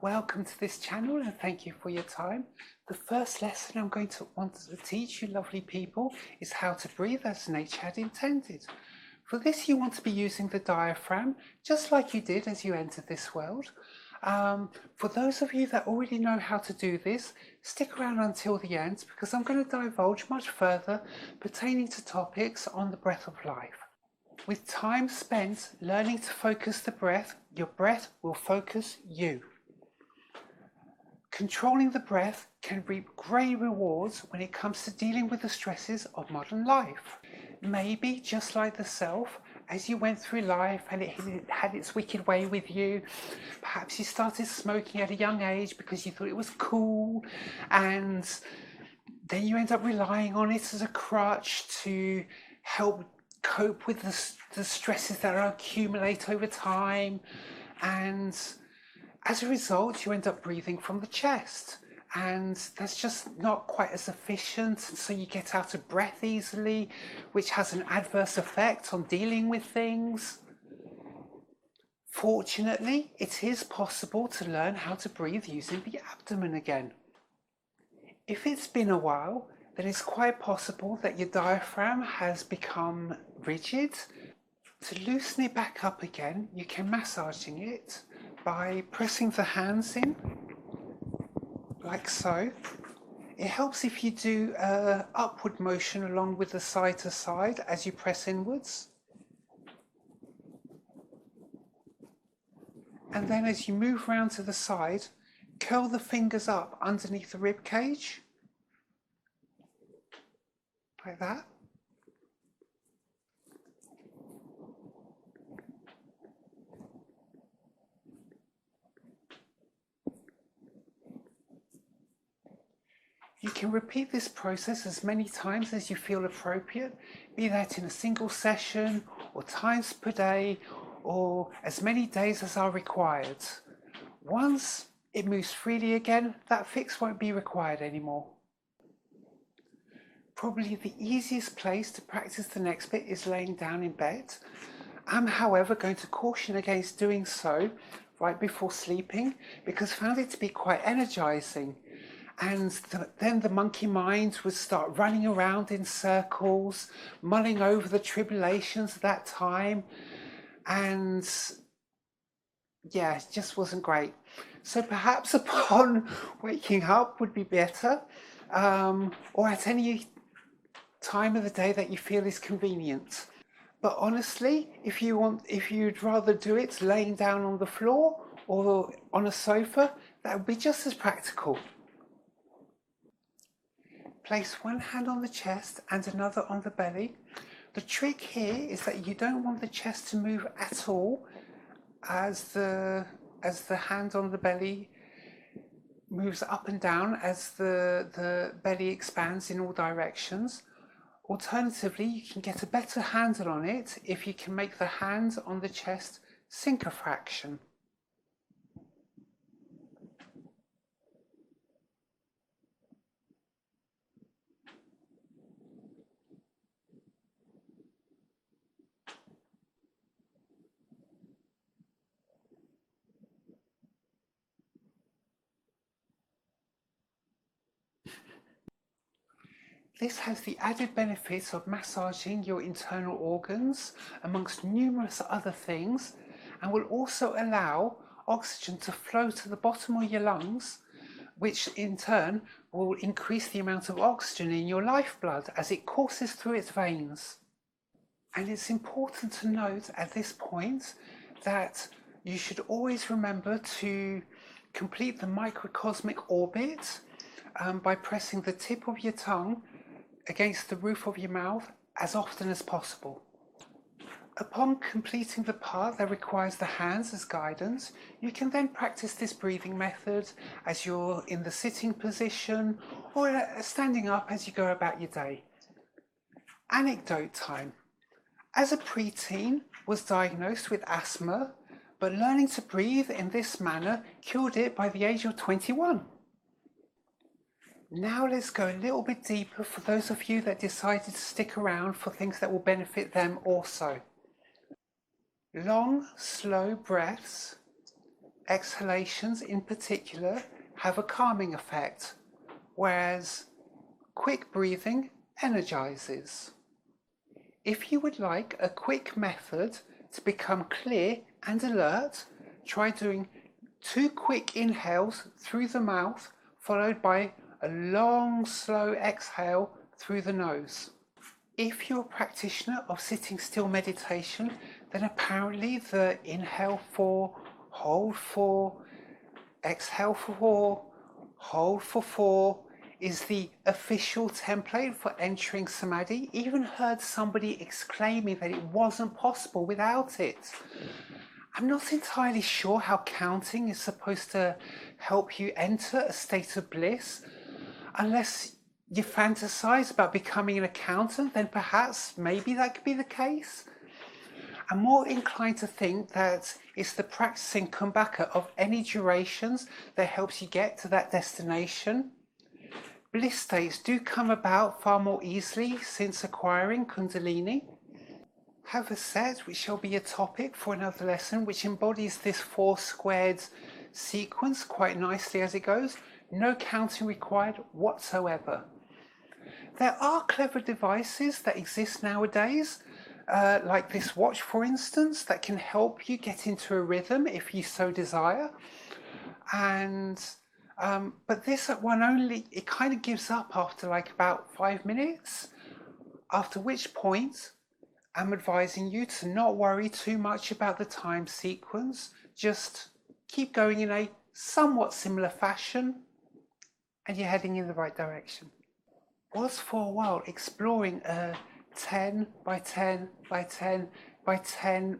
Welcome to this channel and thank you for your time. The first lesson I'm going to want to teach you lovely people is how to breathe as nature had intended. For this you want to be using the diaphragm just like you did as you entered this world. For those of you that already know how to do this, stick around until the end because I'm going to divulge much further pertaining to topics on the breath of life. With time spent learning to focus the breath, your breath will focus you. Controlling the breath can reap great rewards when it comes to dealing with the stresses of modern life. Maybe just like the self, as you went through life and it had its wicked way with you, perhaps you started smoking at a young age because you thought it was cool, and then you end up relying on it as a crutch to help cope with the stresses that accumulate over time, and as a result you end up breathing from the chest, and that's just not quite as efficient, and so you get out of breath easily, which has an adverse effect on dealing with things. Fortunately, it is possible to learn how to breathe using the abdomen again. If it's been a while, then it's quite possible that your diaphragm has become rigid. To loosen it back up again, you can massaging it by pressing the hands in, like so. It helps if you do an upward motion along with the side to side as you press inwards. And then as you move round to the side, curl the fingers up underneath the rib cage, like that. You can repeat this process as many times as you feel appropriate, be that in a single session or times per day or as many days as are required. Once it moves freely again, that fix won't be required anymore. Probably the easiest place to practice the next bit is laying down in bed. I'm, however, going to caution against doing so right before sleeping because I found it to be quite energizing. And then the monkey mind would start running around in circles, mulling over the tribulations of that time. And yeah, it just wasn't great. So perhaps upon waking up would be better, or at any time of the day that you feel is convenient. But honestly, if you'd rather do it laying down on the floor or on a sofa, that would be just as practical. Place one hand on the chest and another on the belly. The trick here is that you don't want the chest to move at all as the hand on the belly moves up and down as the belly expands in all directions. Alternatively, you can get a better handle on it if you can make the hand on the chest sink a fraction. This has the added benefits of massaging your internal organs amongst numerous other things, and will also allow oxygen to flow to the bottom of your lungs, which in turn will increase the amount of oxygen in your lifeblood as it courses through its veins. And it's important to note at this point that you should always remember to complete the microcosmic orbit by pressing the tip of your tongue against the roof of your mouth as often as possible. Upon completing the part that requires the hands as guidance, you can then practice this breathing method as you're in the sitting position or standing up as you go about your day. Anecdote time. As a preteen, was diagnosed with asthma, but learning to breathe in this manner cured it by the age of 21. Now let's go a little bit deeper for those of you that decided to stick around for things that will benefit them also. Long, slow breaths exhalations in particular have a calming effect, whereas quick breathing energizes. If you would like a quick method to become clear and alert, try doing 2 quick inhales through the mouth, followed by a long, slow exhale through the nose. If you're a practitioner of sitting still meditation, then apparently the inhale for, hold for, exhale for 4, hold for 4 is the official template for entering samadhi. Even heard somebody exclaiming that it wasn't possible without it. I'm not entirely sure how counting is supposed to help you enter a state of bliss. Unless you fantasize about becoming an accountant, then perhaps maybe that could be the case. I'm more inclined to think that it's the practicing kumbhaka of any durations that helps you get to that destination. Bliss states do come about far more easily since acquiring Kundalini. Have a set, which shall be a topic for another lesson, which embodies this 4 squared sequence quite nicely as it goes. No counting required whatsoever. There are clever devices that exist nowadays, like this watch, for instance, that can help you get into a rhythm if you so desire. But this one only, it kind of gives up after like about 5 minutes, after which point I'm advising you to not worry too much about the time sequence. Just keep going in a somewhat similar fashion and you're heading in the right direction. Was for a while exploring a 10 by 10 by 10 by 10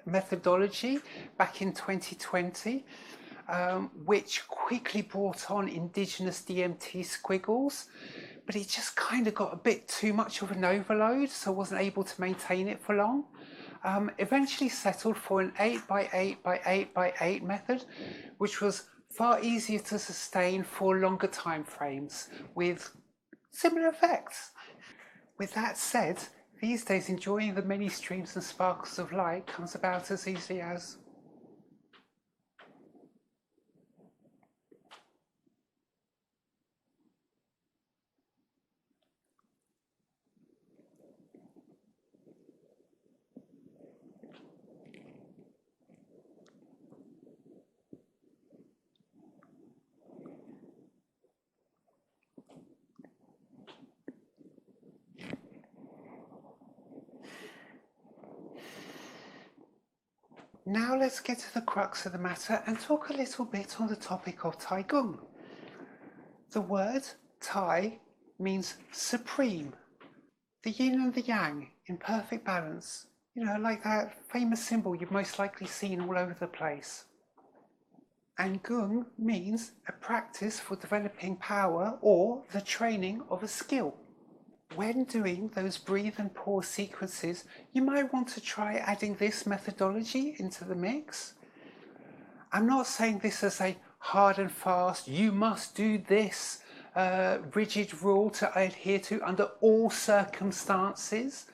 methodology back in 2020, which quickly brought on indigenous DMT squiggles, but it just kind of got a bit too much of an overload, so I wasn't able to maintain it for long. Eventually settled for an 8 by 8 by 8 by 8 method, which was far easier to sustain for longer time frames with similar effects. With that said, these days enjoying the many streams and sparkles of light comes about as easily as Now let's get to the crux of the matter and talk a little bit on the topic of Tai Gung. The word Tai means supreme, the yin and the yang in perfect balance. You know, like that famous symbol you've most likely seen all over the place. And Gung means a practice for developing power or the training of a skill. When doing those breathe and pause sequences, you might want to try adding this methodology into the mix. I'm not saying this as a hard and fast, you must do this rigid rule to adhere to under all circumstances.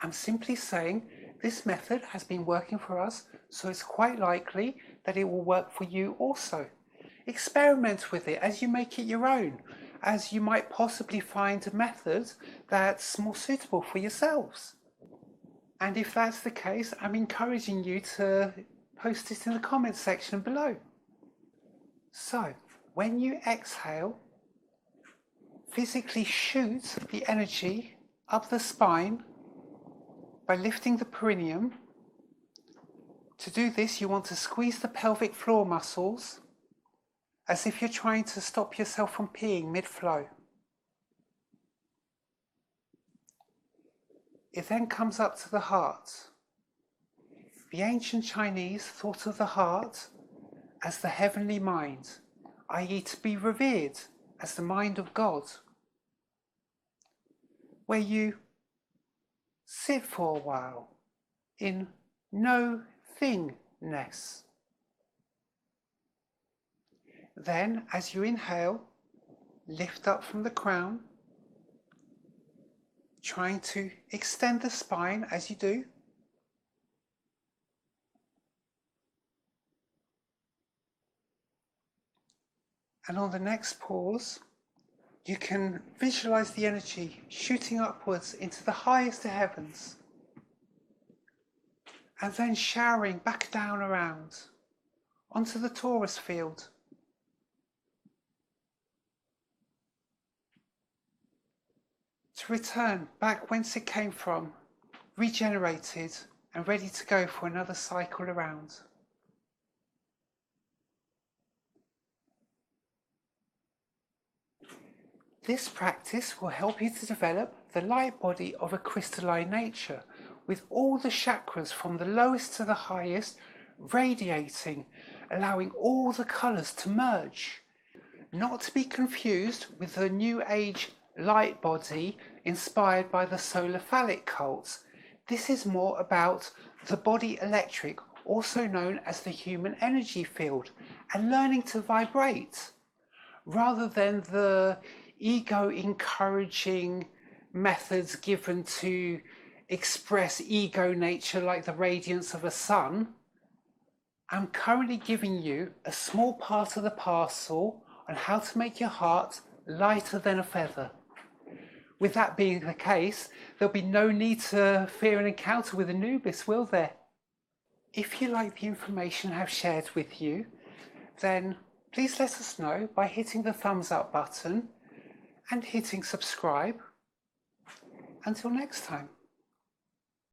I'm simply saying this method has been working for us, so it's quite likely that it will work for you also. Experiment with it as you make it your own, as you might possibly find a method that's more suitable for yourselves. And if that's the case, I'm encouraging you to post it in the comments section below. So, when you exhale, physically shoot the energy up the spine by lifting the perineum. To do this, you want to squeeze the pelvic floor muscles as if you're trying to stop yourself from peeing mid-flow. It then comes up to the heart. The ancient Chinese thought of the heart as the heavenly mind, i.e. to be revered as the mind of God, where you sit for a while in no-thingness. Then, as you inhale, lift up from the crown, trying to extend the spine as you do. And on the next pause, you can visualize the energy shooting upwards into the highest of heavens and then showering back down around onto the torus field. To return back whence it came from, regenerated and ready to go for another cycle around. This practice will help you to develop the light body of a crystalline nature, with all the chakras from the lowest to the highest radiating, allowing all the colours to merge. Not to be confused with the New Age light body inspired by the solar phallic cults. This is more about the body electric, also known as the human energy field, and learning to vibrate, rather than the ego encouraging methods given to express ego nature like the radiance of a sun. I'm currently giving you a small part of the parcel on how to make your heart lighter than a feather. With that being the case, there'll be no need to fear an encounter with Anubis, will there? If you like the information I've shared with you, then please let us know by hitting the thumbs up button and hitting subscribe. Until next time.